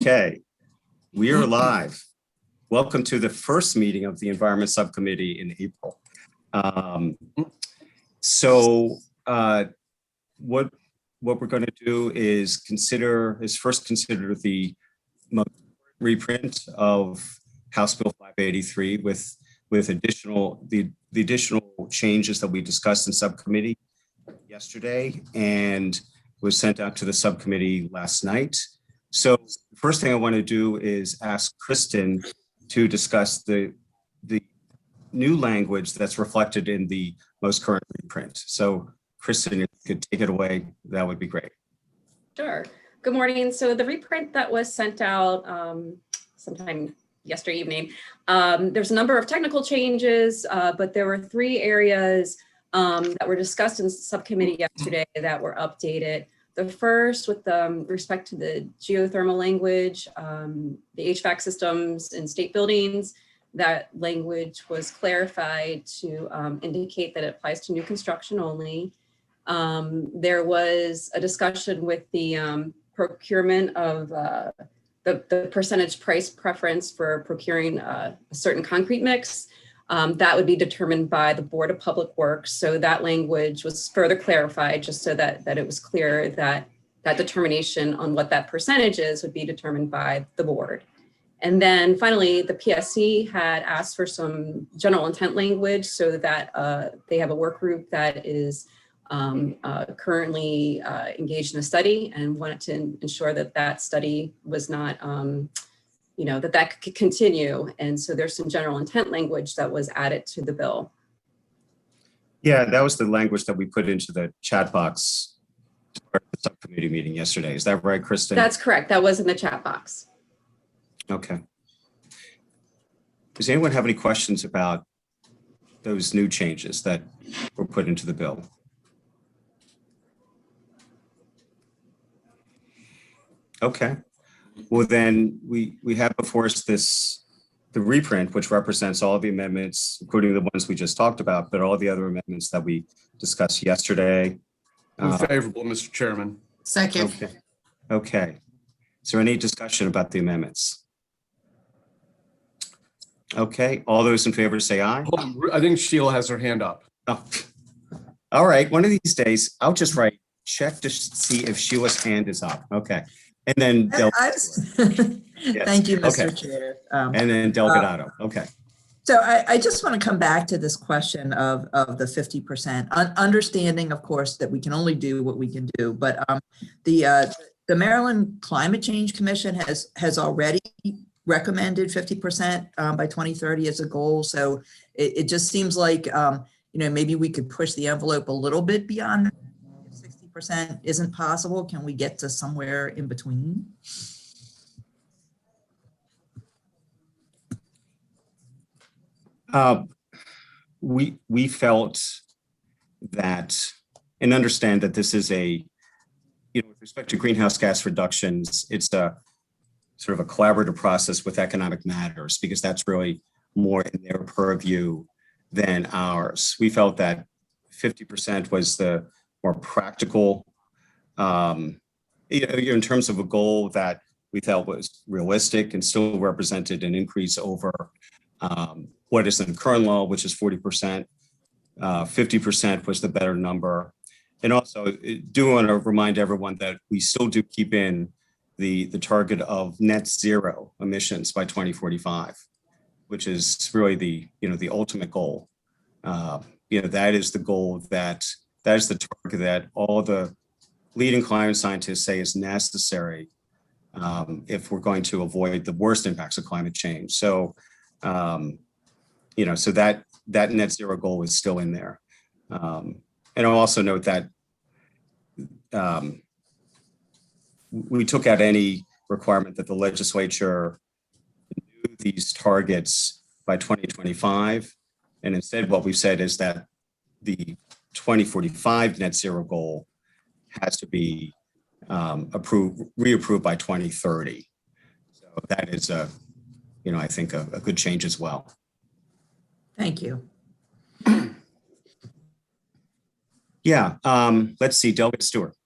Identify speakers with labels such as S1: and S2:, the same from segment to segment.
S1: Okay, we are live. Welcome to the first meeting of the Environment Subcommittee in April. What we're going to do is first consider the reprint of House Bill 583 with the additional changes that we discussed in subcommittee yesterday and was sent out to the subcommittee last night. So the first thing I want to do is ask Kristen to discuss the new language that's reflected in the most current reprint. So Kristen, if you could take it away, that would be great.
S2: Sure. Good morning. So the reprint that was sent out sometime yesterday evening, there's a number of technical changes, but there were three areas that were discussed in subcommittee yesterday that were updated. The first, with respect to the geothermal language, the HVAC systems in state buildings, that language was clarified to indicate that it applies to new construction only. There was a discussion with the procurement of the percentage price preference for procuring a certain concrete mix. That would be determined by the Board of Public Works. So that language was further clarified just so that it was clear that that determination on what that percentage is would be determined by the board. And then finally, the PSC had asked for some general intent language so that they have a work group that is currently engaged in a study and wanted to ensure that that study was not that could continue. And so there's some general intent language that was added to the bill.
S1: Yeah, that was the language that we put into the chat box for the subcommittee meeting yesterday. Is that right, Kristen?
S2: That's correct. That was in the chat box.
S1: Okay. Does anyone have any questions about those new changes that were put into the bill? Okay. Well, then we have before us the reprint, which represents all the amendments, including the ones we just talked about, but all the other amendments that we discussed yesterday.
S3: Move favorable, Mr. Chairman.
S4: Second.
S1: Okay. Is there any discussion about the amendments? Okay. All those in favor say aye.
S3: Hold on. I think Sheila has her hand up.
S1: Oh. All right. One of these days, I'll just write check to see if Sheila's hand is up. Okay. And then
S4: Thank you, Mr. Chair.
S1: And then Delgado. Okay.
S4: So I just want to come back to this question of the 50%, understanding, of course, that we can only do what we can do. But the Maryland Climate Change Commission has already recommended 50% by 2030 as a goal. So it just seems like maybe we could push the envelope a little bit beyond that. 60% isn't possible. Can we get to somewhere in between?
S1: We felt that and understand that this is with respect to greenhouse gas reductions, it's a sort of a collaborative process with Economic Matters because that's really more in their purview than ours. We felt that 50% was the more practical, in terms of a goal that we felt was realistic and still represented an increase over what is in the current law, which is 40%. 50% was the better number. And also do want to remind everyone that we still do keep in the target of net zero emissions by 2045, which is really the ultimate goal. That is the goal that is the target that all the leading climate scientists say is necessary if we're going to avoid the worst impacts of climate change. So, so that net zero goal is still in there. And I'll also note that we took out any requirement that the legislature knew these targets by 2025. And instead, what we've said is that the 2045 net zero goal has to be reapproved by 2030. So that is I think a good change as well.
S4: Thank you.
S1: Yeah, let's see, Delegate Stewart.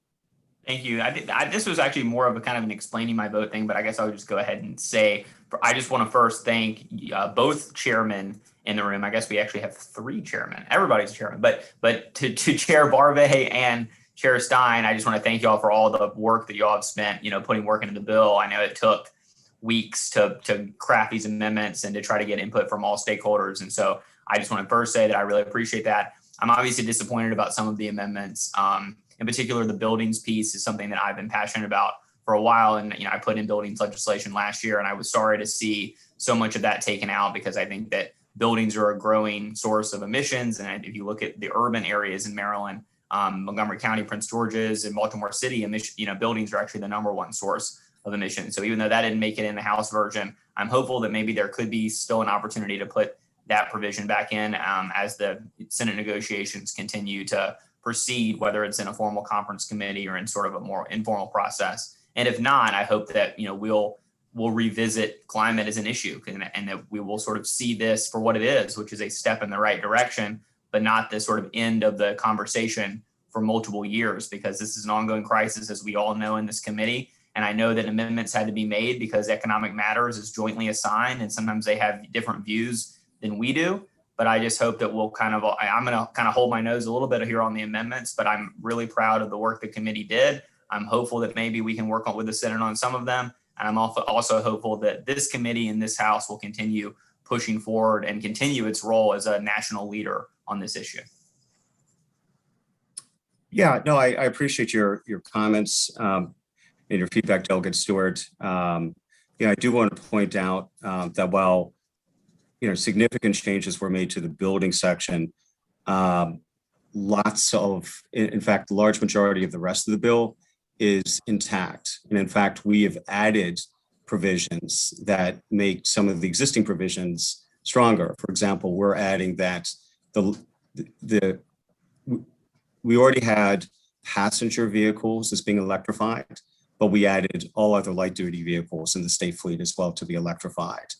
S5: Thank you. This was actually more of a kind of an explaining my vote thing, but I guess I would just go ahead and say, I just want to first thank both chairmen in the room. I guess we actually have 3 chairmen. Everybody's chairman, but to Chair Barbe and Chair Stein, I just want to thank y'all for all the work that y'all have spent, putting work into the bill. I know it took weeks to craft these amendments and to try to get input from all stakeholders. And so I just want to first say that I really appreciate that. I'm obviously disappointed about some of the amendments. In particular, the buildings piece is something that I've been passionate about for a while. And, I put in buildings legislation last year, and I was sorry to see so much of that taken out, because I think that buildings are a growing source of emissions. And if you look at the urban areas in Maryland, Montgomery County, Prince George's, and Baltimore City, buildings are actually the #1 source of emissions. So even though that didn't make it in the House version, I'm hopeful that maybe there could be still an opportunity to put that provision back in as the Senate negotiations continue to proceed, whether it's in a formal conference committee or in sort of a more informal process. And if not, I hope that we'll revisit climate as an issue, and that we will sort of see this for what it is, which is a step in the right direction, but not the sort of end of the conversation for multiple years, because this is an ongoing crisis, as we all know in this committee. And I know that amendments had to be made because economic matters is jointly assigned, and sometimes they have different views than we do. But I just hope that I'm going to kind of hold my nose a little bit here on the amendments, but I'm really proud of the work the committee did. I'm hopeful that maybe we can work with the Senate on some of them. And I'm also hopeful that this committee in this House will continue pushing forward and continue its role as a national leader on this issue.
S1: Yeah, no, I appreciate your comments and your feedback, Delegate Stewart. I do want to point out that while significant changes were made to the building section, in fact, the large majority of the rest of the bill is intact. And in fact, we have added provisions that make some of the existing provisions stronger. For example, we're adding that we already had passenger vehicles as being electrified, but we added all other light duty vehicles in the state fleet as well to be electrified.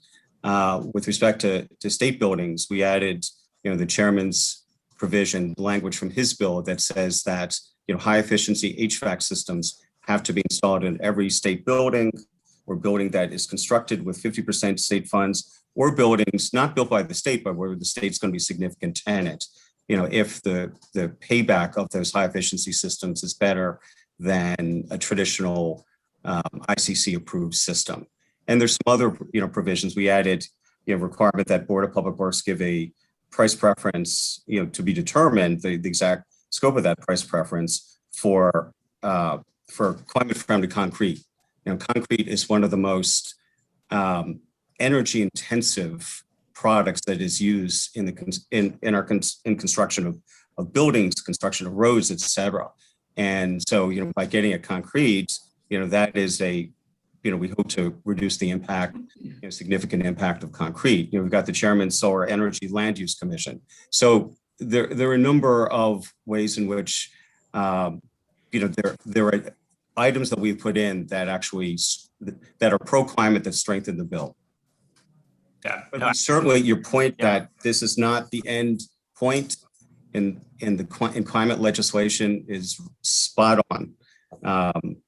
S1: With respect to state buildings, we added, the chairman's provision language from his bill that says that, high efficiency HVAC systems have to be installed in every state building or building that is constructed with 50% state funds, or buildings not built by the state, but where the state's going to be a significant tenant. If the payback of those high efficiency systems is better than a traditional ICC approved system. And there's some other, provisions. We added, requirement that Board of Public Works give a price preference, to be determined, the exact scope of that price preference for climate friendly concrete. Concrete is one of the most energy intensive products that is used in construction of buildings, construction of roads, et cetera. And so, by getting a concrete, that is we hope to reduce the impact, significant impact of concrete. We've got the Chairman's Solar Energy Land Use Commission. So there are a number of ways in which, there are items that we've put in that actually that are pro-climate that strengthen the bill.
S5: Yeah,
S1: but certainly your point that this is not the end point in climate legislation is spot on.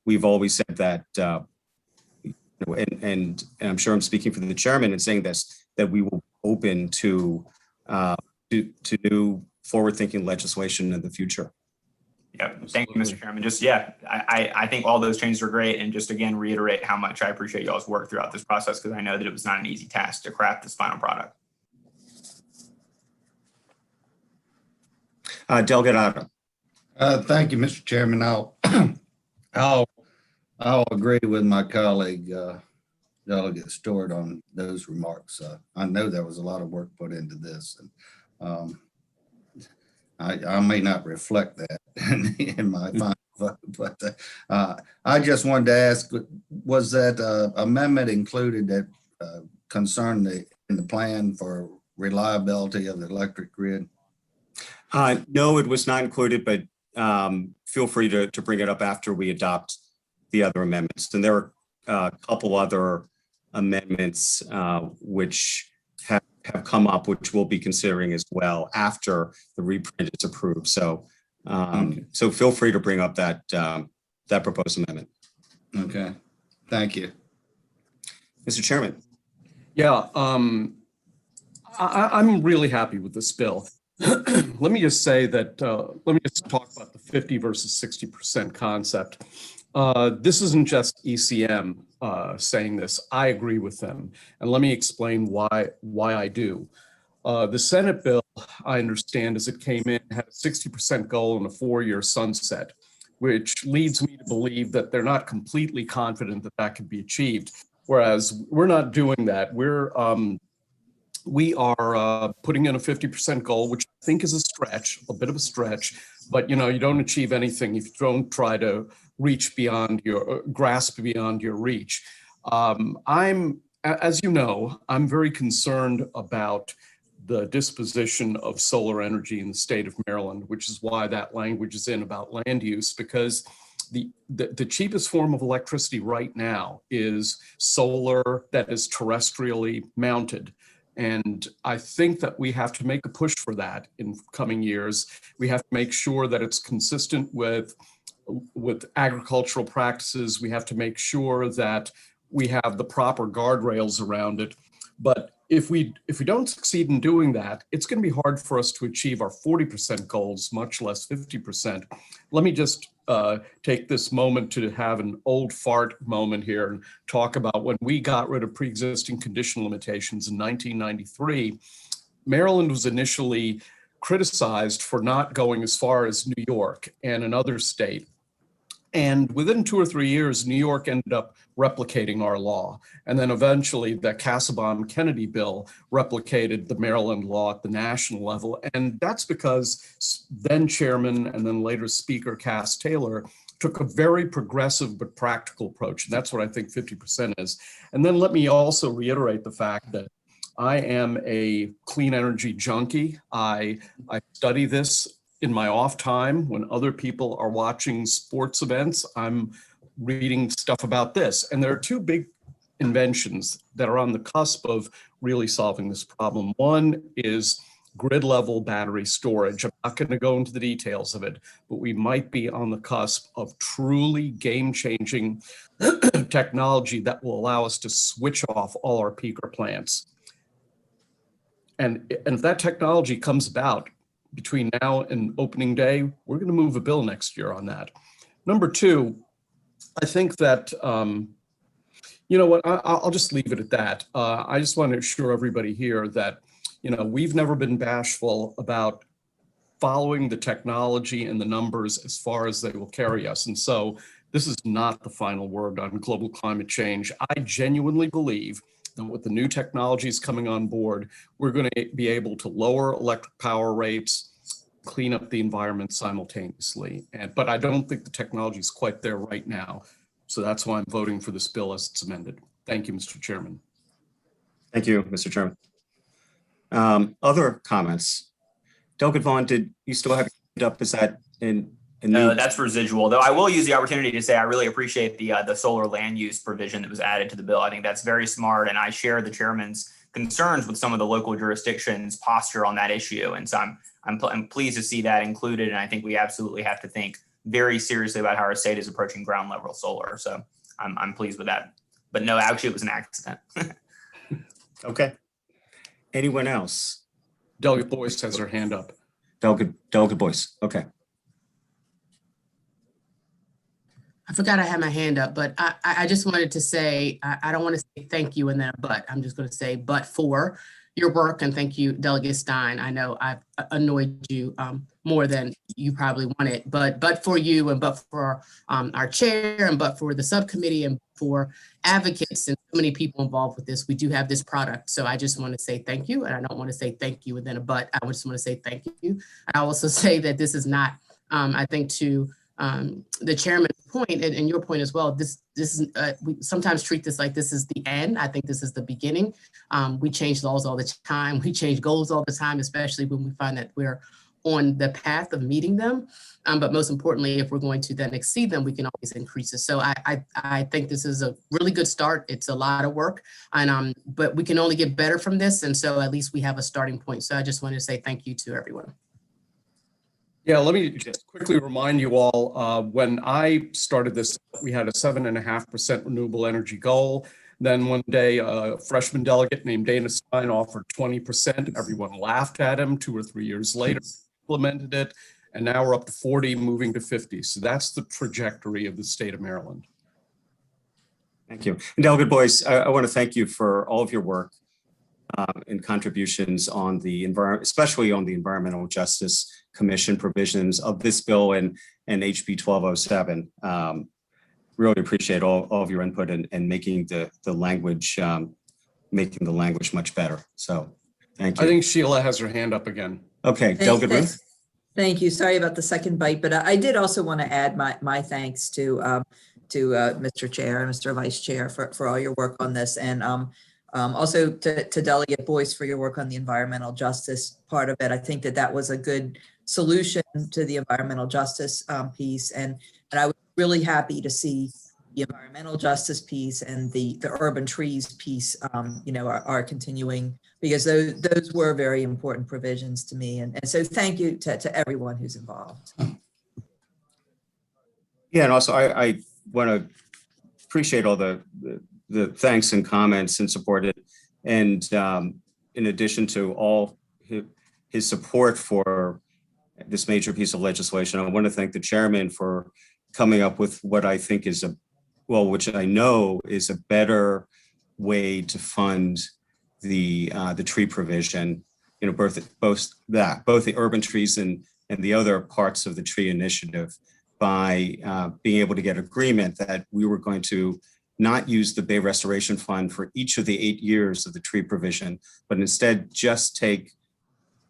S1: We've always said that, and I'm sure I'm speaking for the chairman in saying this, that we will open to new forward-thinking legislation in the future.
S5: Yeah, thank you, Mr. Chairman. I think all those changes are great, and just again reiterate how much I appreciate y'all's work throughout this process, because I know that it was not an easy task to craft this final product.
S1: Delegate Otto.
S6: Thank you, Mr. Chairman. I'll agree with my colleague, Delegate Stewart, on those remarks. I know there was a lot of work put into this, and I may not reflect that in my final vote, but I just wanted to ask, was that amendment included that concerned in the plan for reliability of the electric grid?
S1: No, it was not included, but feel free to bring it up after we adopt the other amendments. And there are a couple other amendments which have come up, which we'll be considering as well after the reprint is approved. So, so feel free to bring up that that proposed amendment.
S6: Okay, thank you.
S1: Mr. Chairman.
S3: Yeah, I'm really happy with this bill. Let me just say that, let me just talk about the 50 versus 60% concept. This isn't just ECM saying this. I agree with them. And let me explain why I do. The Senate bill, I understand, as it came in, had a 60% goal and a 4-year sunset, which leads me to believe that they're not completely confident that that can be achieved. Whereas we're not doing that. We are putting in a 50% goal, which I think is a stretch, a bit of a stretch, but you don't achieve anything if you don't try to reach beyond your grasp beyond your reach. As you know, I'm very concerned about the disposition of solar energy in the state of Maryland, which is why that language is in about land use, because the cheapest form of electricity right now is solar that is terrestrially mounted. And I think that we have to make a push for that in coming years. We have to make sure that it's consistent with agricultural practices. We have to make sure that we have the proper guardrails around it. But if we don't succeed in doing that, it's going to be hard for us to achieve our 40% goals, much less 50%. Let me just take this moment to have an old fart moment here and talk about when we got rid of pre-existing condition limitations in 1993. Maryland was initially criticized for not going as far as New York and another state. And within 2 or 3 years, New York ended up replicating our law. And then eventually the Cassabaum-Kennedy bill replicated the Maryland law at the national level. And that's because then Chairman and then later Speaker Cass Taylor took a very progressive but practical approach. And that's what I think 50% is. And then let me also reiterate the fact that I am a clean energy junkie. I study this in my off time when other people are watching sports events. I'm reading stuff about this. And there are 2 big inventions that are on the cusp of really solving this problem. One is grid level battery storage. I'm not going to go into the details of it, but we might be on the cusp of truly game-changing technology that will allow us to switch off all our peaker plants. And if that technology comes about between now and opening day, we're going to move a bill next year on that. Number 2, I think that, you know what, I'll just leave it at that. I just want to assure everybody here that, we've never been bashful about following the technology and the numbers as far as they will carry us. And so this is not the final word on global climate change. I genuinely believe that with the new technologies coming on board, we're going to be able to lower electric power rates, clean up the environment simultaneously. But I don't think the technology is quite there right now. So that's why I'm voting for this bill as it's amended. Thank you, Mr. Chairman.
S1: Thank you, Mr. Chairman. Other comments? Delegate Vaughn, did you still have your hand up? Is that in
S5: No, that's residual, though I will use the opportunity to say I really appreciate the solar land use provision that was added to the bill. I think that's very smart, and I share the chairman's concerns with some of the local jurisdictions' posture on that issue. And so I'm pleased to see that included, and I think we absolutely have to think very seriously about how our state is approaching ground level solar. So I'm pleased with that. But no, actually, it was an accident.
S1: Okay. Anyone else?
S3: Delegate Boyce has her hand up.
S1: Delegate Boyce. Okay.
S7: I forgot I had my hand up, but I just wanted to say, I don't want to say thank you and then a but. I'm just going to say but for your work, and thank you, Delegate Stein. I know I've annoyed you more than you probably wanted, but for you and but for our chair and but for the subcommittee and for advocates and so many people involved with this, we do have this product. So I just want to say thank you, and I don't want to say thank you and then a but. I just want to say thank you. I also say that this is not, I think to the chairman's point and your point as well, this is we sometimes treat this like this is the end. I think this is the beginning. We change laws all the time. We change goals all the time, especially when we find that we're on the path of meeting them. But most importantly, if we're going to then exceed them, we can always increase it. So I think this is a really good start. It's a lot of work, and but we can only get better from this. And so at least we have a starting point. So I just want to say thank you to everyone.
S3: Yeah, let me just quickly remind you all, when I started this, we had a 7.5% renewable energy goal. Then one day, a freshman delegate named Dana Stein offered 20%. Everyone laughed at him. 2 or 3 years later, implemented it. And now we're up to 40, moving to 50. So that's the trajectory of the state of Maryland.
S1: Thank you. And Delegate Boyce, I want to thank you for all of your work and contributions on the environment, especially on the Environmental Justice Commission provisions of this bill and HB 1207. Really appreciate all of your input and making the language much better. So thank you.
S3: I think Sheila has her hand up again.
S1: Okay, Delegate Ruth.
S4: Thank you. Sorry about the second bite, but I did also want to add my thanks to Mr. Chair and Mr. Vice Chair for all your work on this, and also to Delegate Boyce for your work on the environmental justice part of it. I think that was a good solution to the environmental justice piece, and I was really happy to see the environmental justice piece and the urban trees piece, are continuing, because those were very important provisions to me. And so thank you to everyone who's involved.
S1: Yeah, and also I want to appreciate all the thanks and comments and support it. And in addition to all his support for this major piece of legislation, I want to thank the chairman for coming up with what I think is which I know is a better way to fund the tree provision. Both the urban trees and the other parts of the tree initiative, by being able to get agreement that we were going to not use the Bay Restoration Fund for each of the 8 years of the tree provision, but instead just take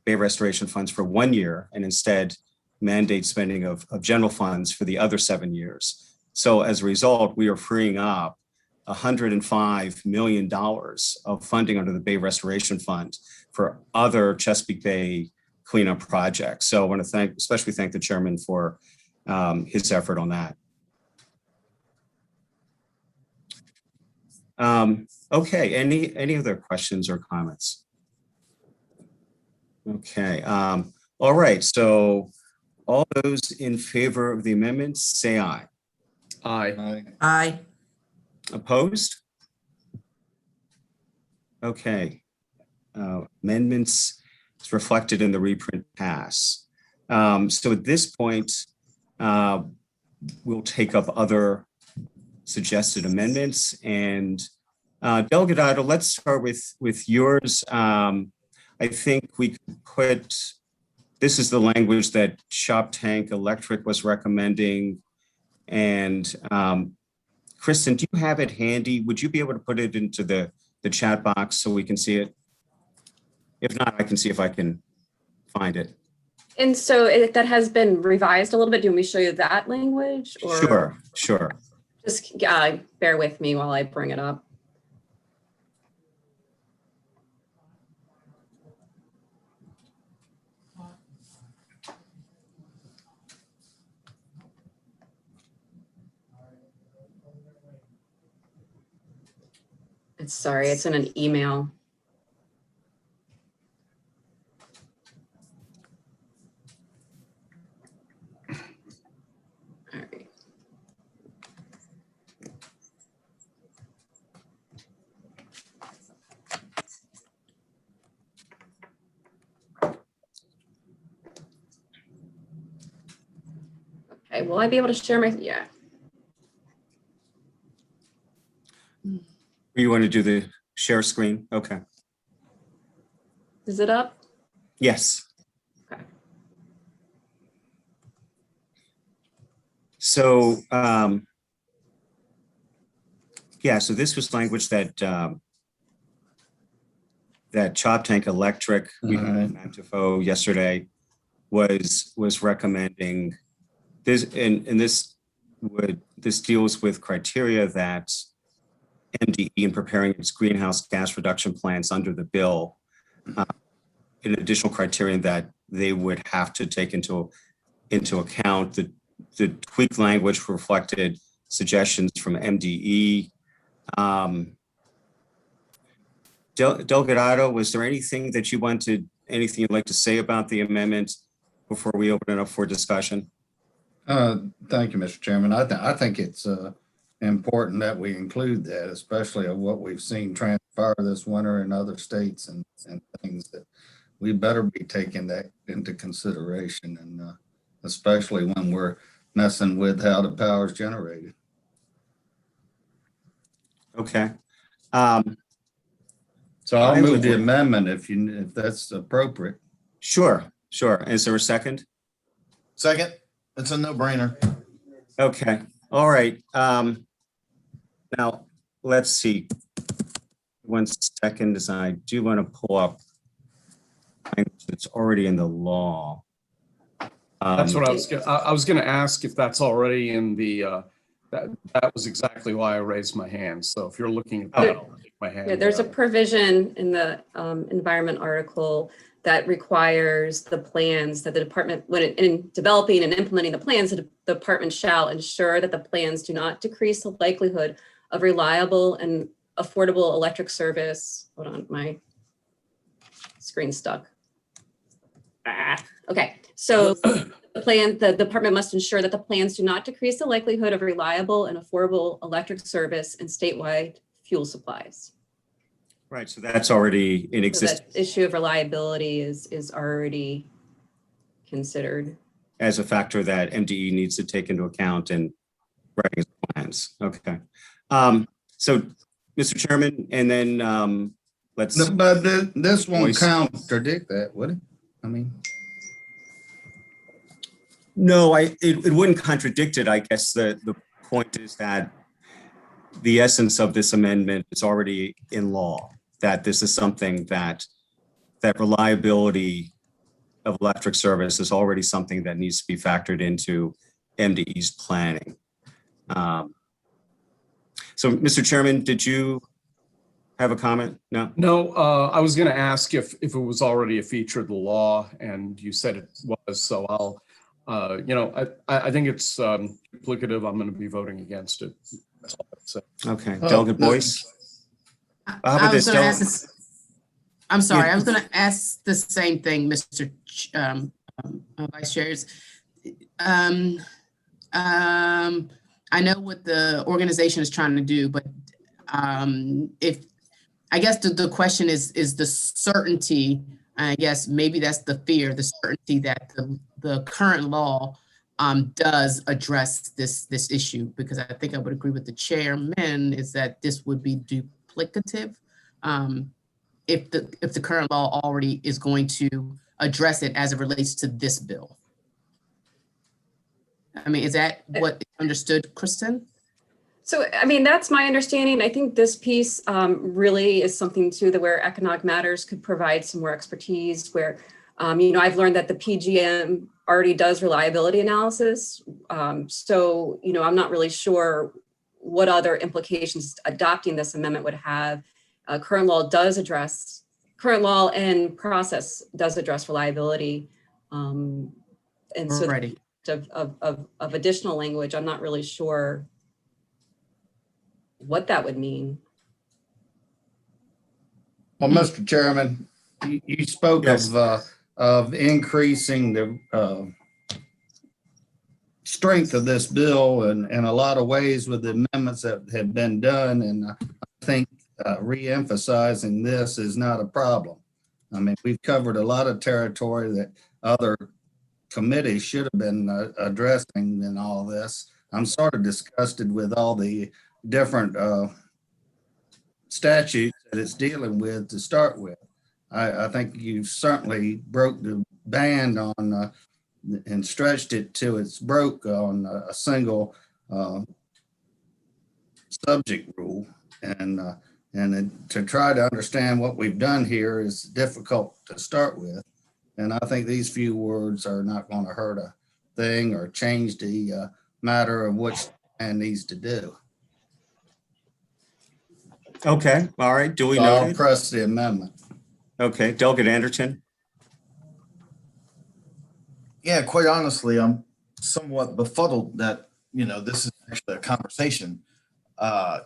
S1: Bay Restoration funds for 1 year and instead mandate spending of general funds for the other 7 years. So as a result, we are freeing up $105 million of funding under the Bay Restoration Fund for other Chesapeake Bay cleanup projects. So I want to especially thank the chairman for his effort on that. Okay, any other questions or comments? Okay, all right, so all those in favor of the amendments, say aye.
S3: Aye.
S4: Aye.
S1: Opposed? Okay, amendments is reflected in the reprint pass. So at this point, we'll take up other suggested amendments. And Delegate Otto, let's start with yours. I think we could put, this is the language that Shop Tank Electric was recommending. And Kristen, do you have it handy? Would you be able to put it into the chat box so we can see it? If not, I can see if I can find it.
S2: And so that has been revised a little bit. Do we show you that language? Or
S1: Sure.
S2: Just bear with me while I bring it up. It's in an email. All right. Okay, will I be able to share my, yeah.
S1: You want to do the share screen? Okay.
S2: Is it up?
S1: Yes.
S2: Okay.
S1: So, yeah, so this was language that Chop Tank Electric, we had Matt Defoe yesterday, was recommending this, and this deals with criteria that MDE in preparing its greenhouse gas reduction plans under the bill, an additional criterion that they would have to take into account. The tweaked language reflected suggestions from MDE. Delegate Otto, was there anything that you wanted, anything you'd like to say about the amendment? before we open it up for discussion?
S6: Thank you, Mr. Chairman. I think it's important that we include that, especially of what we've seen transpire this winter in other states and things that we better be taking that into consideration, and especially when we're messing with how the power is generated.
S1: Okay.
S6: So I'll
S1: I
S6: move
S1: would-
S6: the amendment if that's appropriate.
S1: Sure. Is there a second?
S8: Second, it's a no-brainer.
S1: Okay. All right. Now, let's see. 1 second, as I do want to pull up language that's already in the law.
S3: That's what I was going to ask if that's already in the, that was exactly why I raised my hand. So if you're looking at that, I'll take my hand.
S2: Yeah, there's a
S3: down.
S2: provision in the environment article that requires the plans that the department, when in developing and implementing the plans, the department shall ensure that the plans do not decrease the likelihood of reliable and affordable electric service. Hold on, my screen's stuck. Okay, so the department must ensure that the plans do not decrease the likelihood of reliable and affordable electric service and statewide fuel supplies.
S1: Right. So that's already in
S2: So
S1: existence
S2: that issue of reliability is already considered.
S1: as a factor that MDE needs to take into account in writing his plans. Okay. So, Mr. Chairman, and then let's.
S6: No, but this won't
S1: Voice.
S6: contradict that, would it? I mean,
S1: No, it wouldn't contradict it. I guess the point is that the essence of this amendment is already in law, that this is something that reliability of electric service is already something that needs to be factored into MDE's planning. So, Mr. Chairman, did you have a comment? No?
S3: No, I was going to ask if it was already a feature of the law, and you said it was. So I'll, I think it's duplicative. I'm going to be voting against it. That's all I have to say.
S1: Okay. Delegate Boyce? How about
S7: I was
S1: this?
S7: going to ask this. I'm sorry.
S1: Yeah.
S7: I was going to ask the same thing, Mr. Vice Chairs. I know what the organization is trying to do, but if I guess the question is the certainty. I guess maybe that's the fear, the certainty that the current law does address this issue, because I think I would agree with the chairman is that this would be duplicative if the current law already is going to address it as it relates to this bill. I mean, is that what is understood, Kristen?
S2: So, I mean, that's my understanding. I think this piece really is something too that where Economic Matters could provide some more expertise where, I've learned that the PGM already does reliability analysis. So, I'm not really sure what other implications adopting this amendment would have. Current law and process does address reliability. And so
S7: Alrighty.
S2: of additional language, I'm not really sure what that would mean.
S6: well, Mr. Chairman, you spoke
S1: Yes.
S6: of increasing the strength of this bill in a lot of ways with the amendments that have been done. And I think re-emphasizing this is not a problem. I mean, we've covered a lot of territory that other committees should have been addressing in all this. I'm sort of disgusted with all the different statutes that it's dealing with to start with. I think you certainly broke the band on and stretched it till it's broke on a single subject rule. And to try to understand what we've done here is difficult to start with. And I think these few words are not going to hurt a thing or change the matter of what man needs to do.
S1: Okay. All right. Duly
S6: So I'll
S1: noted.
S6: press the amendment.
S1: Okay. Delegate Anderson?
S8: Yeah, quite honestly, I'm somewhat befuddled that, this is actually a conversation.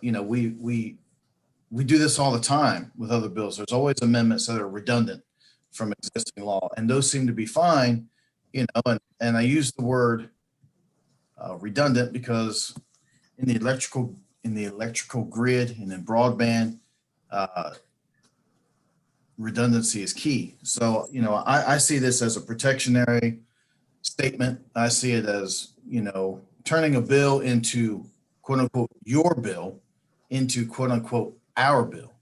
S8: We do this all the time with other bills. There's always amendments that are redundant from existing law, and those seem to be fine you know, and I use the word redundant because in the electrical grid and in broadband, redundancy is key. So, you know, I see this as a protectionary statement. I see it as, you know, turning a bill into quote unquote your bill into quote unquote our bill.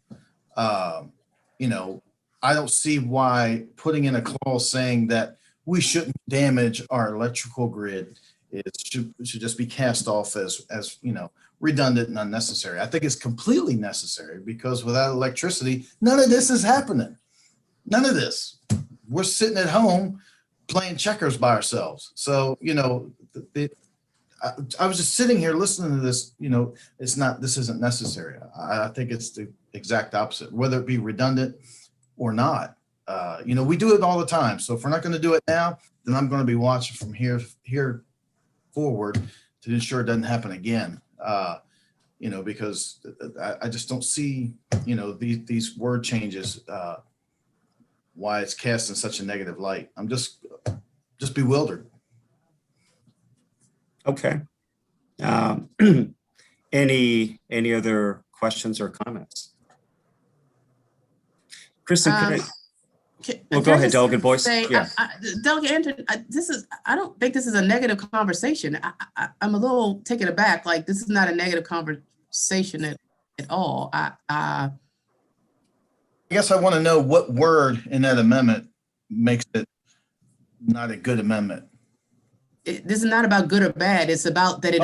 S8: You know, I don't see why putting in a clause saying that we shouldn't damage our electrical grid should just be cast off as you know, redundant and unnecessary. I think it's completely necessary because without electricity, none of this is happening. None of this. We're sitting at home playing checkers by ourselves. So, you know, I was just sitting here listening to this, you know, this isn't necessary. I think it's the exact opposite, whether it be redundant or not. You know, we do it all the time. So if we're not going to do it now, then I'm going to be watching from here forward to ensure it doesn't happen again. You know, because I just don't see, you know, these word changes, why it's cast in such a negative light. I'm just bewildered.
S1: Okay. Any other questions or comments? Kristen, well, go ahead, Delegate Boyce. Yeah.
S7: Delegate Andrew, I don't think this is a negative conversation. I'm a little taken aback. Like, this is not a negative conversation at all.
S8: I guess I want to know what word in that amendment makes it not a good amendment.
S7: This is not about good or bad. It's about that
S8: it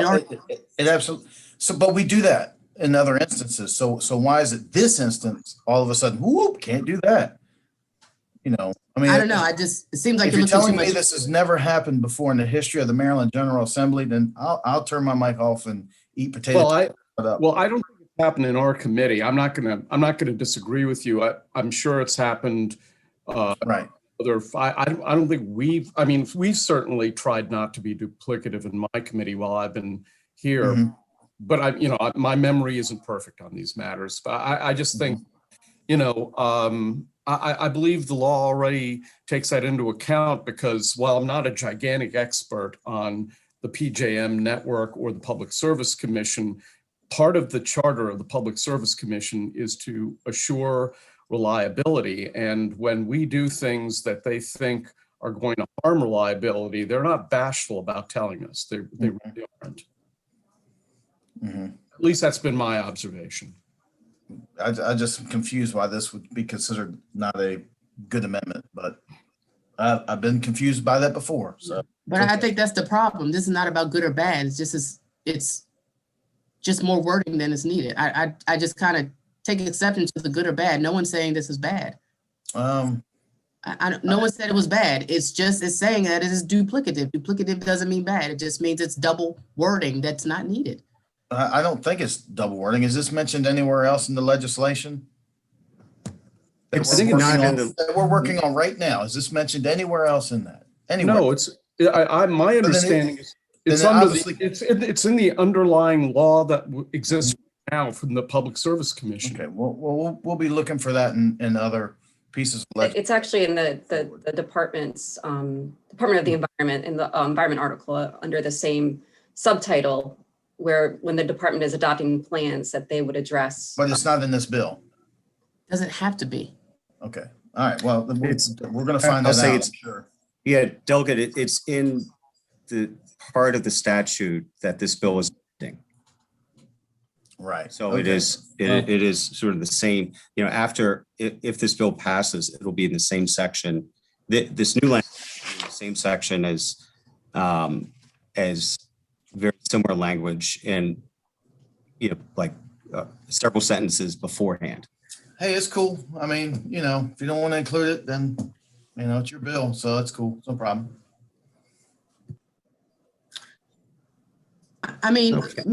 S8: absolutely. So, but we do that in other instances. So why is it this instance all of a sudden, whoop, can't do that? You know, I mean,
S7: I don't know. It seems like
S8: if you're telling me this has never happened before in the history of the Maryland General Assembly, then I'll turn my mic off and eat potatoes.
S3: Well, I don't think it's happened in our committee. I'm not gonna disagree with you. I'm sure it's happened.
S8: Right.
S3: I don't think we've certainly tried not to be duplicative in my committee while I've been here. Mm-hmm. But my memory isn't perfect on these matters. But I just think, you know, I believe the law already takes that into account, because while I'm not a gigantic expert on the PJM network or the Public Service Commission, part of the charter of the Public Service Commission is to assure reliability. And when we do things that they think are going to harm reliability, they're not bashful about telling us. They really aren't. Mm-hmm. At least that's been my observation.
S8: I just am confused why this would be considered not a good amendment, but I've been confused by that before. So,
S7: but I think that's the problem. This is not about good or bad. It's just more wording than is needed. I just kind of take exception to the good or bad. No one's saying this is bad. No one said it was bad. It's saying that it is duplicative. Duplicative doesn't mean bad. It just means it's double wording that's not needed.
S8: I don't think it's double wording. Is this mentioned anywhere else in the legislation? That we're working on right now. Is this mentioned anywhere else in that? Anywhere?
S3: No, my understanding is it's in the underlying law that exists now from the Public Service Commission.
S8: Okay, we'll be looking for that in other pieces of legislation.
S2: It's actually in the department's Department of the Environment, in the environment article under the same subtitle, where when the department is adopting plans that they would address.
S8: But it's not in this bill.
S7: Doesn't have to be.
S8: Okay. All right. Well, we're going to find that out. Sure.
S1: Yeah, Delegate, it's in the part of the statute that this bill is adopting.
S8: Right.
S1: So okay. It is sort of the same, you know, after, if this bill passes, it'll be in the same section. This new language is in the same section as very similar language in, you know, like several sentences beforehand.
S8: Hey, it's cool. I mean, you know, if you don't want to include it, then, you know, it's your bill. So it's cool. It's no problem.
S7: I mean, okay.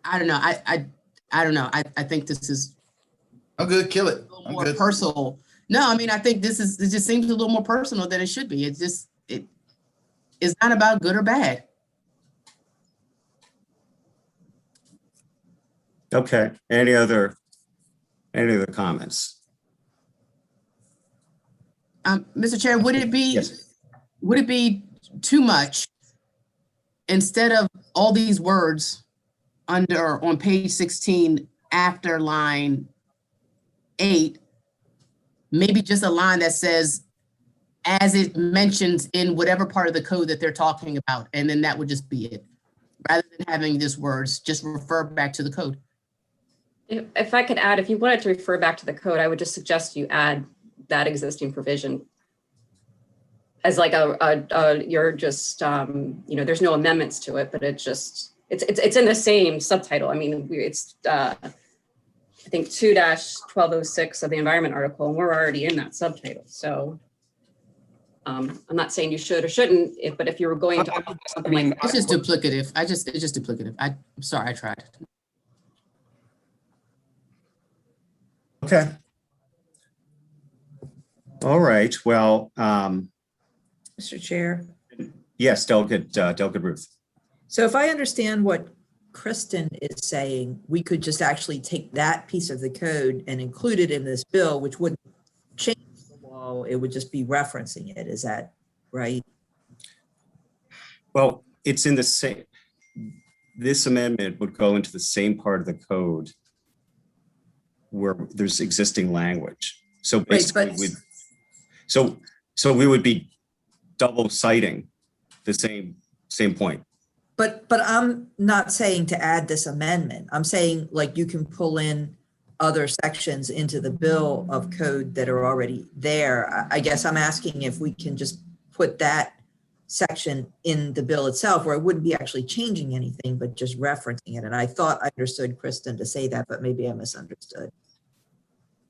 S7: I don't know. I don't know. I think this is.
S8: I'm good. Kill it.
S7: I'm more good. Personal. No, I mean, I think it just seems a little more personal than it should be. It's not about good or bad.
S1: Okay. Any other comments?
S7: Mr. Chair, would it be,
S1: Yes.
S7: would it be too much instead of all these words on page 16 after line 8, maybe just a line that says, as it mentions in whatever part of the code that they're talking about, and then that would just be it, rather than having these words, just refer back to the code.
S2: If I could add, if you wanted to refer back to the code, I would just suggest you add that existing provision as like you're just, there's no amendments to it, but it's in the same subtitle. I mean, it's, I think 2-1206 of the environment article, and we're already in that subtitle. So I'm not saying you should or shouldn't, but if you were going to something like that.
S7: It's just duplicative. It's just duplicative. I'm sorry, I tried.
S1: Okay. All right. Well,
S4: Mr. Chair.
S1: yes, Delegate Ruth.
S4: So if I understand what Kristen is saying, we could just actually take that piece of the code and include it in this bill, which wouldn't change the law. It would just be referencing it. Is that right?
S1: Well, it's in the same, this amendment would go into the same part of the code where there's existing language. So basically, we would be double citing the same point.
S4: But I'm not saying to add this amendment. I'm saying like you can pull in other sections into the bill of code that are already there. I guess I'm asking if we can just put that section in the bill itself where it wouldn't be actually changing anything, but just referencing it. And I thought I understood Kristen to say that, but maybe I misunderstood.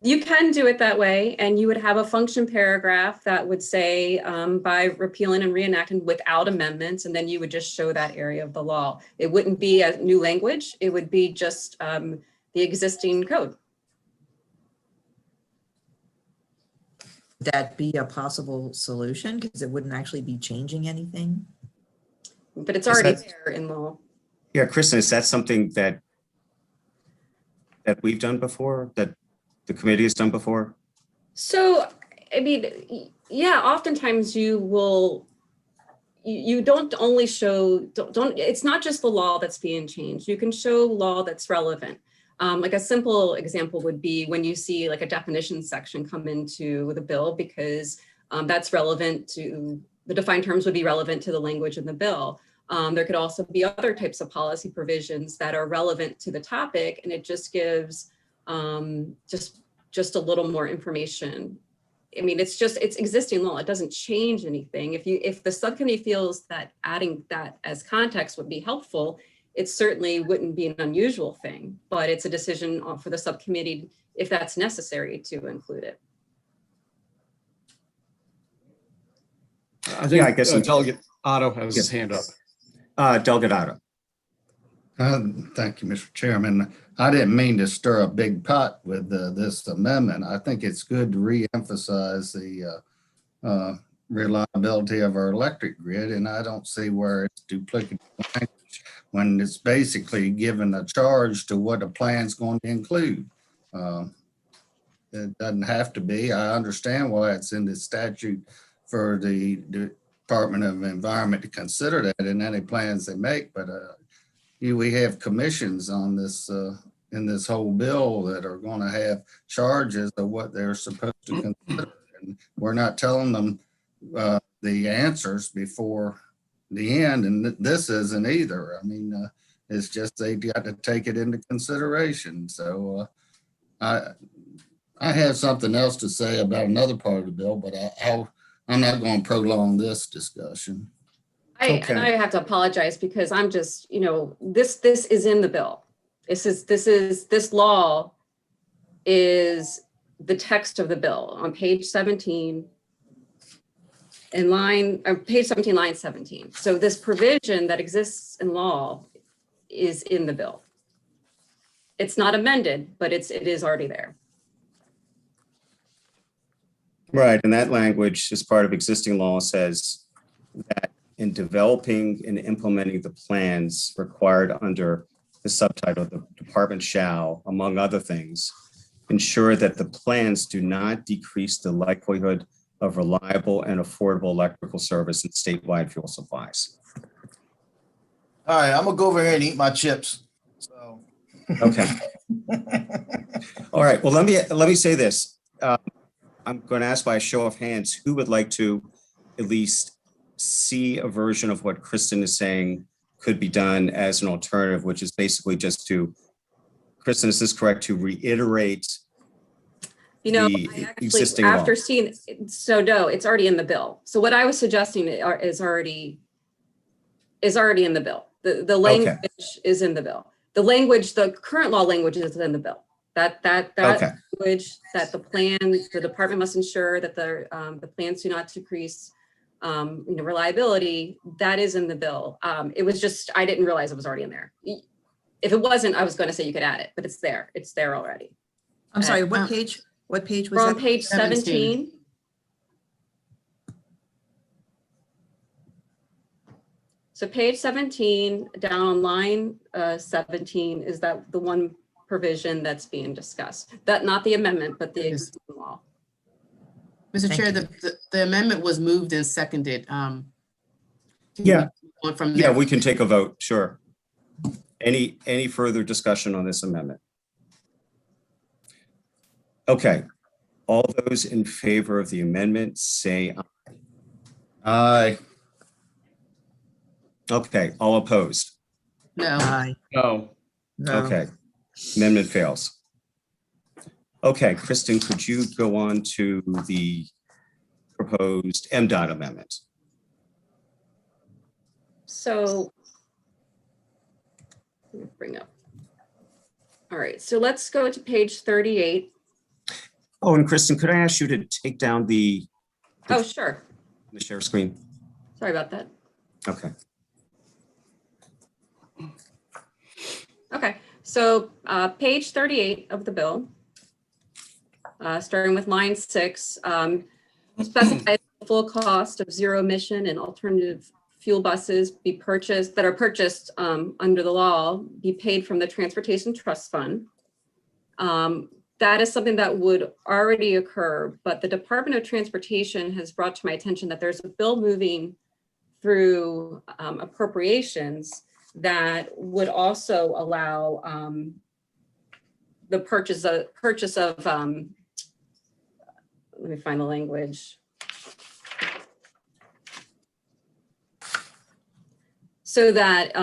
S2: You can do it that way, and you would have a function paragraph that would say by repealing and reenacting without amendments, and then you would just show that area of the law. It wouldn't be a new language. It would be just the existing code.
S4: Would that be a possible solution? Because it wouldn't actually be changing anything.
S2: But it's already there in law.
S1: Yeah, Kristen, is that something that we've done before, that the committee has done before?
S2: So, I mean, yeah, oftentimes you don't only show, it's not just the law that's being changed. You can show law that's relevant. Like a simple example would be when you see like a definition section come into the bill, because that's relevant to, the defined terms would be relevant to the language in the bill. There could also be other types of policy provisions that are relevant to the topic, and it just gives just a little more information. I mean, it's existing law. It doesn't change anything. If the subcommittee feels that adding that as context would be helpful, it certainly wouldn't be an unusual thing, but it's a decision for the subcommittee if that's necessary to include it.
S3: I think
S1: I guess
S3: Delegate Otto has his hand up.
S1: Delegate Otto.
S6: Thank you, Mr. Chairman. I didn't mean to stir a big pot with this amendment. I think it's good to reemphasize the reliability of our electric grid, and I don't see where it's duplicative language when it's basically given a charge to what a plan's going to include. It doesn't have to be. I understand why it's in the statute for the Department of Environment to consider that in any plans they make, but we have commissions on this in this whole bill that are going to have charges of what they're supposed to consider, and we're not telling them the answers before the end, and this isn't either. I mean, it's just they got to take it into consideration. So I have something else to say about another part of the bill, but I'm not going to prolong this discussion.
S1: Okay.
S2: And I have to apologize because I'm just, this is in the bill. This law is the text of the bill on page 17 page 17, line 17. So this provision that exists in law is in the bill. It's not amended, but it is already there.
S1: Right, and that language as part of existing law says that in developing and implementing the plans required under the subtitle, the department shall, among other things, ensure that the plans do not decrease the likelihood of reliable and affordable electrical service and statewide fuel supplies.
S8: All right, I'm gonna go over here and eat my chips. So.
S1: Okay. All right. Well, let me say this. I'm going to ask by a show of hands who would like to at least see a version of what Kristen is saying could be done as an alternative, which is basically just to, Kristen, is this correct, to reiterate
S2: You know,
S1: the
S2: I actually,
S1: existing law?
S2: after seeing, so no, it's already in the bill. So what I was suggesting is already in the bill. The language is in the bill. The language, the current law language is in the bill. That
S1: Okay.
S2: language that the department must ensure that the plans do not decrease reliability, that is in the bill. It was just, I didn't realize it was already in there. If it wasn't, I was going to say you could add it, but it's there. It's there already.
S4: I'm sorry, what page? What page was
S2: We're on
S4: that?
S2: page 17. So page 17, down on line 17, is that the one provision that's being discussed? That, not the amendment, but the existing law.
S7: Mr.
S4: Thank
S7: Chair,
S4: you.
S7: the amendment was moved and seconded.
S1: Yeah.
S7: From
S1: Yeah,
S7: there.
S1: we can take a vote. Sure. Any further discussion on this amendment? Okay. All those in favor of the amendment say aye.
S6: Aye.
S1: Okay. All opposed?
S7: No,
S4: Aye.
S3: No.
S4: No.
S1: Okay. Amendment fails. Okay, Kristen, could you go on to the proposed MDOT amendment?
S2: So let me bring up. All right, so let's go to page 38.
S1: Oh, and Kristen, could I ask you to take down the
S2: Oh, sure.
S1: share screen?
S2: Sorry about that.
S1: Okay.
S2: Okay, so page 38 of the bill, starting with line 6, specifies the full cost of zero emission and alternative fuel buses that are purchased under the law be paid from the Transportation Trust Fund. That is something that would already occur, but the Department of Transportation has brought to my attention that there's a bill moving through appropriations that would also allow the purchase of let me find the language. So that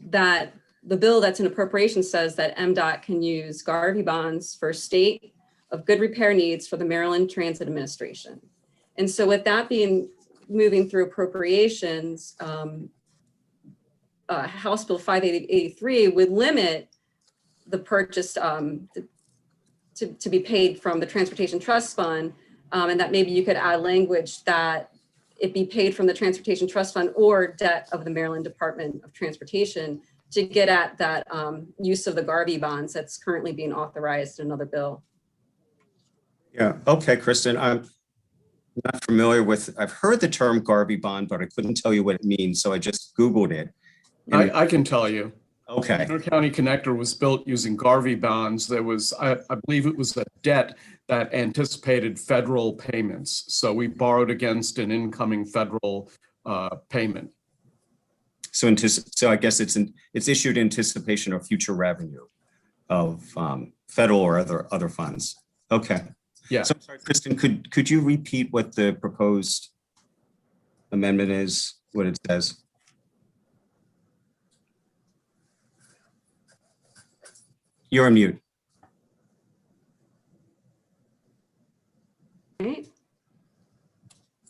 S2: that the bill that's in appropriation says that MDOT can use Garvey bonds for state of good repair needs for the Maryland Transit Administration. And so with that being moving through appropriations, House Bill 5883 would limit the purchase to be paid from the Transportation Trust Fund, and that maybe you could add language that it be paid from the Transportation Trust Fund or debt of the Maryland Department of Transportation to get at that use of the Garvey bonds that's currently being authorized in another bill.
S1: Yeah. Okay, Kristen, I'm not familiar with, I've heard the term Garvey bond, but I couldn't tell you what it means. So I just Googled it.
S3: I can tell you.
S1: Okay.
S3: Intercounty Connector was built using Garvey bonds. There was, I believe it was a debt that anticipated federal payments. So we borrowed against an incoming federal payment.
S1: So I guess it's issued in anticipation of future revenue of federal or other funds. Okay.
S3: Yeah.
S1: So I'm sorry, Kristen, could you repeat what the proposed amendment is, what it says? You're on mute.
S2: All right.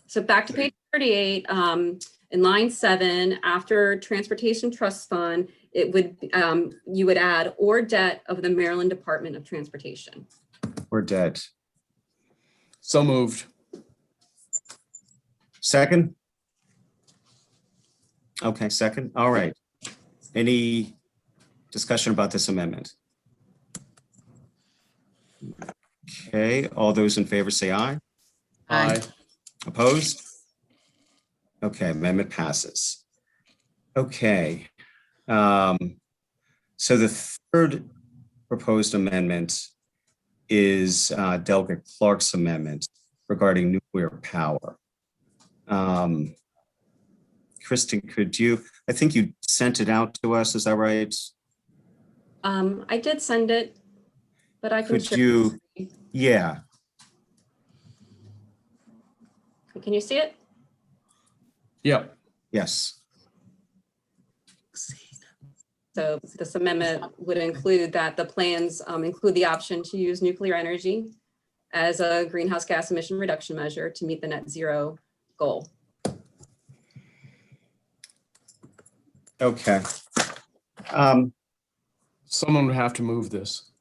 S2: So back to page 38, in line 7, after Transportation Trust Fund, it would you would add or debt of the Maryland Department of Transportation.
S1: Or debt.
S3: So moved.
S1: Second? Okay, second. All right. Any discussion about this amendment? Okay, all those in favor say aye.
S7: Aye.
S1: Opposed? Okay, amendment passes. Okay. So the third proposed amendment is Delegate Clark's amendment regarding nuclear power. Kristen, I think you sent it out to us, is that right?
S2: I did send it, but I can
S1: Could
S2: share.
S1: you, yeah,
S2: Can you see it?
S3: Yeah.
S1: yes.
S2: So this amendment would include that the plans include the option to use nuclear energy as a greenhouse gas emission reduction measure to meet the net zero goal.
S1: Okay.
S3: Someone would have to move this.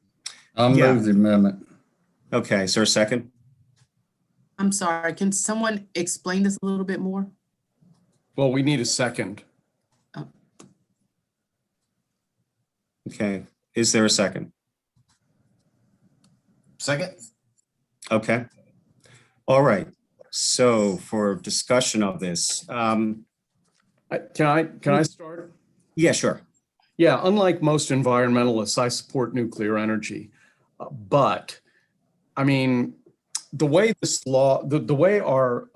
S6: I'll
S1: Yeah.
S6: move the amendment.
S1: Okay, is there a second?
S7: I'm sorry, can someone explain this a little bit more?
S3: Well, we need a second.
S1: Okay, is there a second?
S8: Second?
S1: Okay. All right. So for discussion of this,
S3: Can I start?
S1: yeah, sure.
S3: Yeah, unlike most environmentalists, I support nuclear energy. But I mean, the way this law, the way our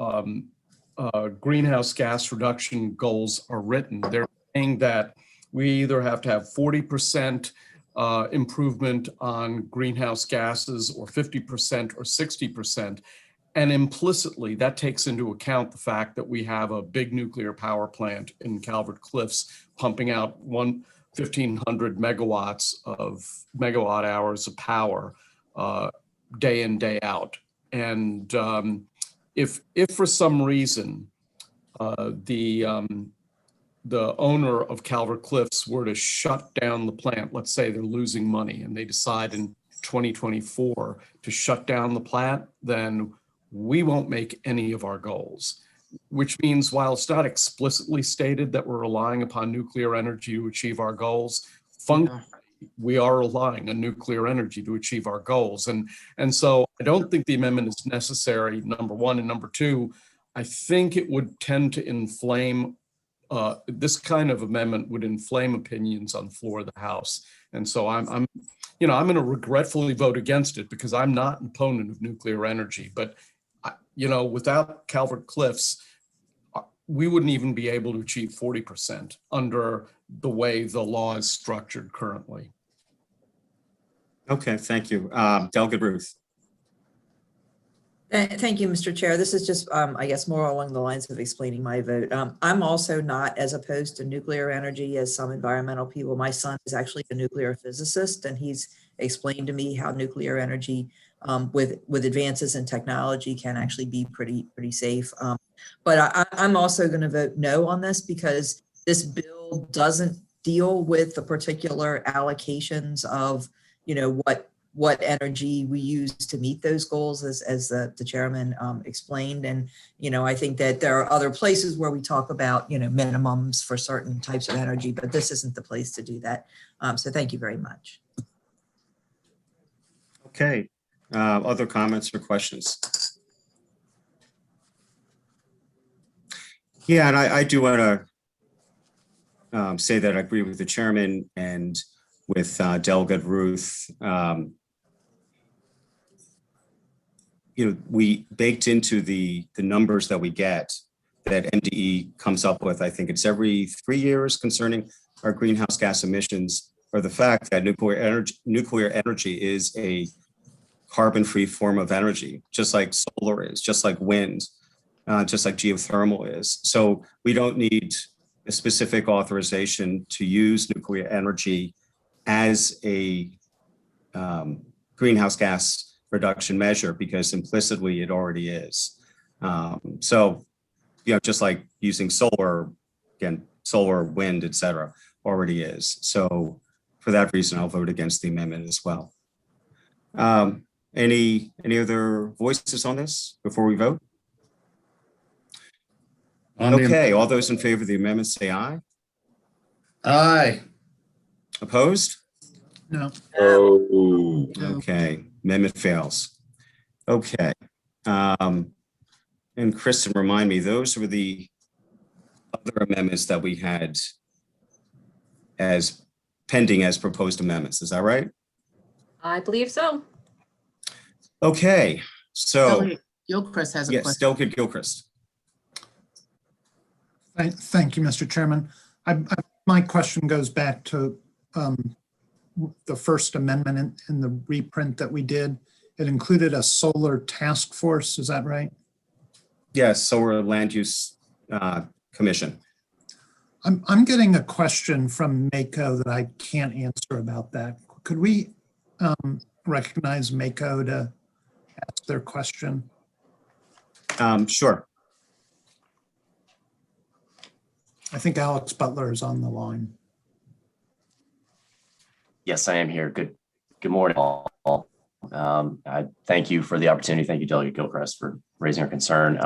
S3: greenhouse gas reduction goals are written, they're saying that we either have to have 40% improvement on greenhouse gases or 50% or 60%. And implicitly, that takes into account the fact that we have a big nuclear power plant in Calvert Cliffs pumping out 1,500 megawatt hours of power day in, day out. And if for some reason the owner of Calvert Cliffs were to shut down the plant, let's say they're losing money and they decide in 2024 to shut down the plant, then we won't make any of our goals, which means while it's not explicitly stated that we're relying upon nuclear energy to achieve our goals, functionally, we are relying on nuclear energy to achieve our goals. And so I don't think the amendment is necessary, number one. And number two, I think it would tend to inflame, this kind of amendment would inflame opinions on the floor of the House. And so I'm going to regretfully vote against it because I'm not an opponent of nuclear energy. But, without Calvert Cliffs, we wouldn't even be able to achieve 40% under the way the law is structured currently.
S1: Okay, thank you. Delegate Ruth.
S4: Thank you, Mr. Chair. This is just, I guess, more along the lines of explaining my vote. I'm also not as opposed to nuclear energy as some environmental people. My son is actually a nuclear physicist, and he's explained to me how nuclear energy, with advances in technology, can actually be pretty safe. But I'm also going to vote no on this because this bill doesn't deal with the particular allocations of, what energy we use to meet those goals, as the chairman explained. And, I think that there are other places where we talk about, minimums for certain types of energy, but this isn't the place to do that. So thank you very much.
S1: Okay, other comments or questions? Yeah, and I do want to say that I agree with the chairman and with Delegate Ruth. We baked into the numbers that we get that NDE comes up with, I think it's every 3 years concerning our greenhouse gas emissions, or the fact that nuclear energy is a carbon-free form of energy, just like solar is, just like wind, just like geothermal is. So we don't need a specific authorization to use nuclear energy as a greenhouse gas reduction measure because implicitly it already is. So, just like using solar, again, solar, wind, et cetera, already is. So for that reason, I'll vote against the amendment as well. Any other voices on this before we vote? Okay, all those in favor of the amendment say aye.
S6: Aye.
S1: Opposed?
S8: No.
S9: Oh.
S1: Okay, amendment fails. Okay. And Kristen, remind me, those were the other amendments that we had as pending as proposed amendments. Is that right?
S2: I believe so.
S1: Okay, so
S7: Gilchrist has a
S1: Yes,
S7: question.
S1: Delegate Gilchrist.
S9: Thank you, Mr. Chairman. My question goes back to the first amendment in the reprint that we did. It included a solar task force, is that right?
S1: Yes, Solar Land Use Commission.
S9: I'm getting a question from Mako that I can't answer about that. Could we recognize Mako to ask their question?
S1: Sure.
S9: I think Alex Butler is on the line.
S10: Yes, I am here. Good morning, all. I thank you for the opportunity. Thank you, Delegate Gilchrist, for raising our concern.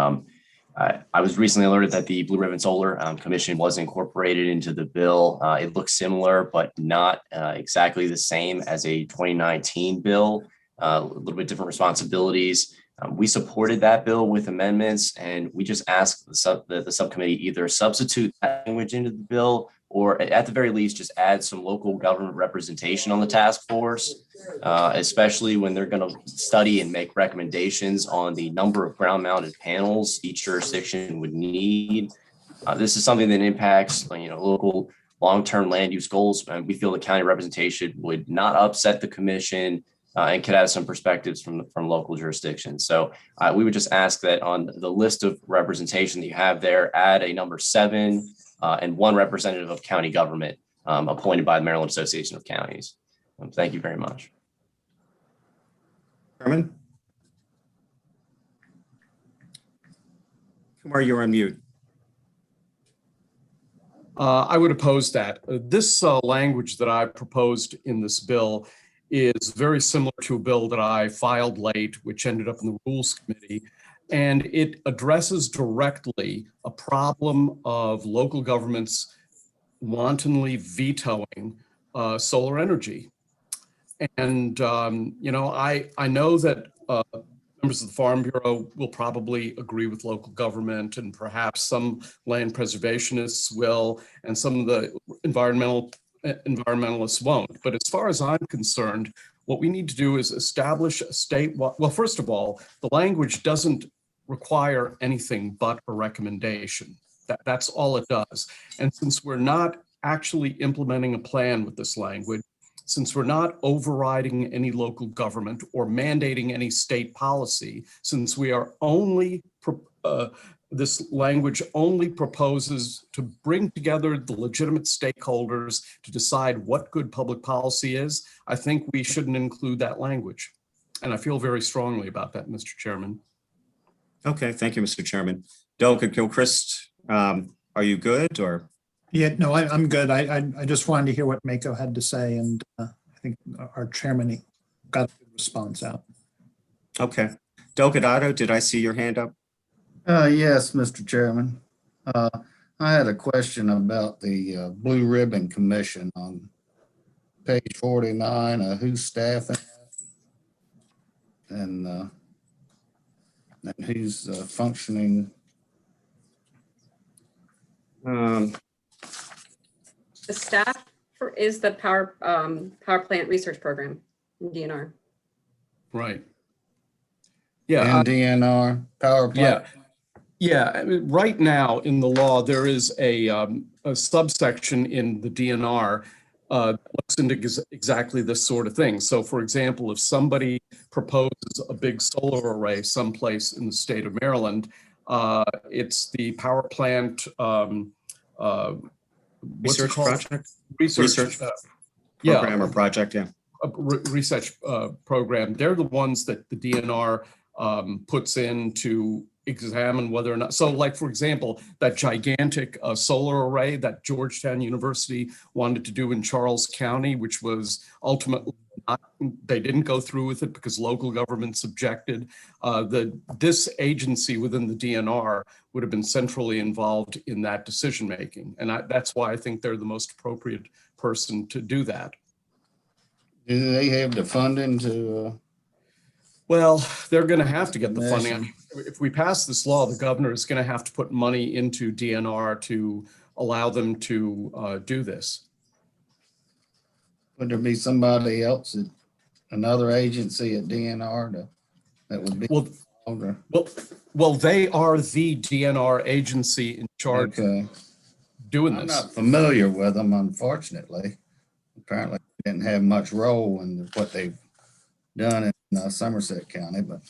S10: I was recently alerted that the Blue Ribbon Solar Commission was incorporated into the bill. It looks similar, but not exactly the same as a 2019 bill. A little bit different responsibilities. We supported that bill with amendments, and we just asked the subcommittee either substitute that language into the bill, or at the very least, just add some local government representation on the task force, especially when they're going to study and make recommendations on the number of ground-mounted panels each jurisdiction would need. This is something that impacts, local long-term land use goals, and we feel the county representation would not upset the commission and could add some perspectives from local jurisdictions. So we would just ask that on the list of representation that you have there, add a number 7 and 1 representative of county government appointed by the Maryland Association of Counties. Thank you very much.
S1: Chairman? Kumar, you're on mute.
S3: I would oppose that. This language that I proposed in this bill is very similar to a bill that I filed late, which ended up in the Rules Committee, and it addresses directly a problem of local governments wantonly vetoing solar energy. And, I know that members of the Farm Bureau will probably agree with local government, and perhaps some land preservationists will, and some of the environmentalists won't. But as far as I'm concerned, what we need to do is establish a state. Well, first of all, the language doesn't require anything but a recommendation. That's all it does. And since we're not actually implementing a plan with this language, since we're not overriding any local government or mandating any state policy, since we are only this language only proposes to bring together the legitimate stakeholders to decide what good public policy is, I think we shouldn't include that language. And I feel very strongly about that, Mr. Chairman.
S1: Okay, thank you, Mr. Chairman. Delegate Gilchrist, are you good or?
S9: Yeah, no, I'm good. I just wanted to hear what Mako had to say, and I think our chairman got a good response out.
S1: Okay. Delegate Otto, did I see your hand up?
S6: Yes, Mr. Chairman. I had a question about the Blue Ribbon Commission on page 49. Who's staffing that? And who's functioning?
S2: The staff is the power plant research program in DNR.
S3: Right. Yeah.
S6: And DNR power plant?
S3: Yeah. I mean, right now in the law, there is a subsection in the DNR that looks into exactly this sort of thing. So, for example, if somebody proposes a big solar array someplace in the state of Maryland, it's the power plant
S1: Research project?
S3: Research
S1: Program or project, yeah.
S3: Research program. They're the ones that the DNR puts in to examine whether or not, so like, for example, that gigantic solar array that Georgetown University wanted to do in Charles County, which was ultimately not, they didn't go through with it because local governments objected. This agency within the DNR would have been centrally involved in that decision-making. And that's why I think they're the most appropriate person to do that.
S6: Do they have the funding to?
S3: Well, they're going to have to get the funding. If we pass this law, the governor is going to have to put money into DNR to allow them to do this.
S6: Would there be somebody else, another agency at DNR that would be
S3: Well,
S6: Okay.
S3: Well, they are the DNR agency in charge of
S6: Okay.
S3: doing
S6: I'm
S3: this.
S6: not familiar with them, unfortunately. Apparently, they didn't have much role in what they've done in Somerset County, but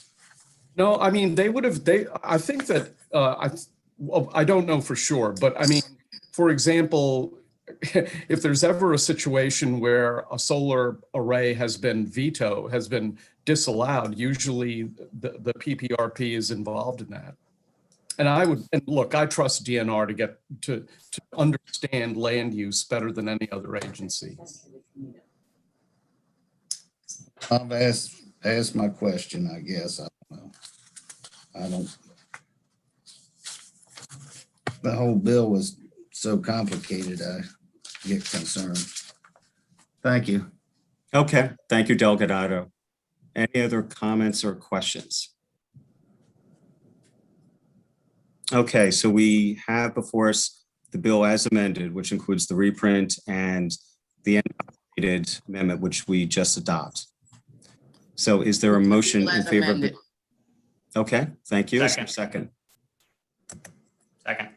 S3: No, I mean, I think that, well, I don't know for sure, but I mean, for example, if there's ever a situation where a solar array has been disallowed, usually the PPRP is involved in that. And look, I trust DNR to understand land use better than any other agency.
S6: I've asked my question, I guess. I don't know. The whole bill was so complicated, I get concerned. Thank you.
S1: Okay, thank you, Delegate Ito. Any other comments or questions? Okay, so we have before us the bill as amended, which includes the reprint and the updated amendment, which we just adopt. So is there a motion in favor of the? Okay, thank you. Is there a second?
S5: Second.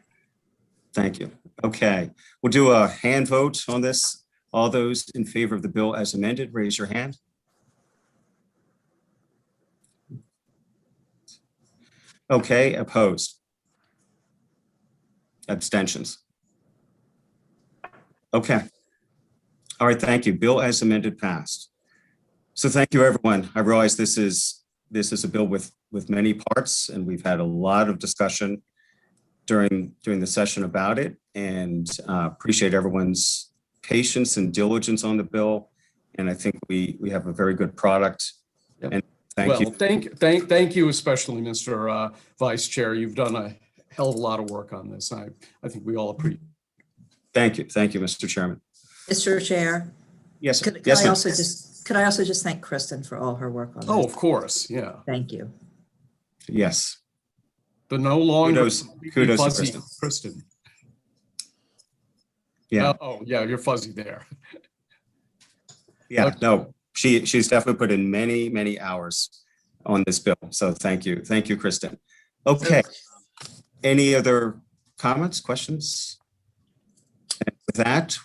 S1: Thank you. Okay, we'll do a hand vote on this. All those in favor of the bill as amended, raise your hand. Okay, opposed? Abstentions? Okay. All right, thank you. Bill as amended passed. So thank you, everyone. I realize this is a bill with many parts, and we've had a lot of discussion during the session about it, and appreciate everyone's patience and diligence on the bill. And I think we have a very good product.
S3: Yep.
S1: And thank you.
S3: Thank you, especially Mr. Vice Chair. You've done a hell of a lot of work on this. I think we all appreciate it.
S1: Thank you, Mr. Chairman.
S4: Mr. Chair,
S1: Yes,
S4: could
S1: yes,
S4: I
S1: ma'am.
S4: also just thank Kristen for all her work on this?
S3: Oh, of course, yeah.
S4: Thank you.
S1: Yes.
S3: The no longer
S1: Kudos to
S3: fuzzy
S1: Kristen.
S3: Kristen.
S1: Yeah.
S3: Oh, yeah, you're fuzzy there.
S1: Yeah,
S3: Okay.
S1: no, she's definitely put in many hours on this bill. So thank you, Kristen. Okay. Any other comments, questions? And with that,